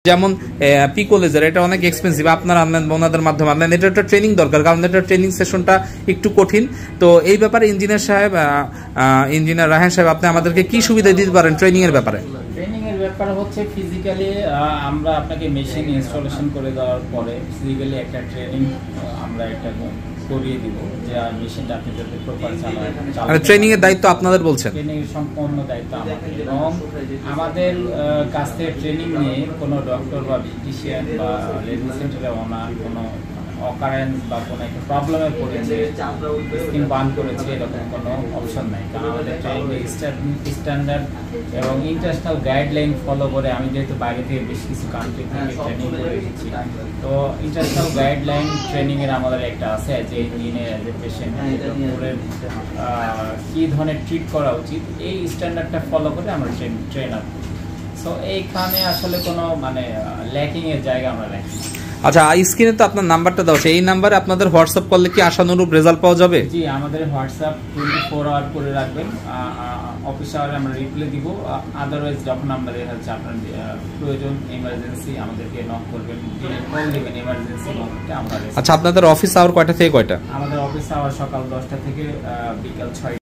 যেমন পিকোলেজার, এটা অনেক এক্সপেন্সিভ, আপনারা আনলেন ওনাদের মাধ্যমে আনলেন, এটা একটা ট্রেনিং দরকার, কারণ এটা ট্রেনিং সেশনটা একটু কঠিন। তো এই ব্যাপারে ইঞ্জিনিয়ার সাহেব, ইঞ্জিনিয়ার রায়হান সাহেব, আপনি আমাদেরকে কি সুবিধা দিতে পারেন ট্রেনিং এর ব্যাপারে? ট্রেনিং এর ব্যাপার হচ্ছে ফিজিক্যালি আমরা আপনাকে মেশিন ইনস্টলেশন করে দেওয়ার পরে ফিজিক্যালি একটা ট্রেনিং আমরা একটা করিয়ে দিব যে মেশিনটা আপনি যাতে প্রপার চালান। ট্রেনিং এর দায়িত্ব আপনাদের বলছেন? ট্রেনিং এর সম্পূর্ণ দায়িত্ব আমাদের, এবং আমাদের কাছ থেকে ট্রেনিং নিয়ে কোনো ডক্টর বা ফিজিশিয়ান বা লেডিস সেন্টারে ওনার কোনো অকারেন্স বা কোনো একটা প্রবলেমে পড়েছে, স্কিন বার্ন করেছে, এরকম কোনো অপশন নাই। কারণ আমাদের ট্রেনিং স্ট্যান্ডার্ড এবং ইন্টারন্যাশনাল গাইডলাইন ফলো করে, আমি যেহেতু বাইরে থেকে বেশ কিছু কান্ট্রি থেকে ট্রেনিং করে এসেছি, তো ইন্টারন্যাশনাল গাইডলাইন ট্রেনিং এর আমাদের একটা আছে যে ইঞ্জিনিয়ার এজ এ পেশেন্ট কী ধরনের ট্রিট করা উচিত, এই স্ট্যান্ডার্ডটা ফলো করে আমরা ট্রেন আপ করি। সো এইখানে আসলে কোনো মানে ল্যাকিং এর জায়গা আমরা রাখি। আচ্ছা, স্ক্রিনে তো আপনার নাম্বারটা দাও, এই নাম্বারে আপনাদের হোয়াটসঅ্যাপ করলে কি আশানুরূপ রেজাল্ট পাওয়া যাবে? জি, আমাদের হোয়াটসঅ্যাপ 24 আওয়ার করে রাখবেন, অফিস আওয়ারে আমরা রিপ্লাই দিব। আদারওয়াইজ যখন আমাদের হচ্ছে আপনার প্রয়োজন এমার্জেন্সি আমাদেরকে নক করবেন, কল দিবেন এমার্জেন্সি মোডে আমরা। আচ্ছা, আপনাদের অফিস আওয়ার কয়টা থেকে কয়টা? আমাদের অফিস আওয়ার সকাল 10টা থেকে বিকাল 6টা।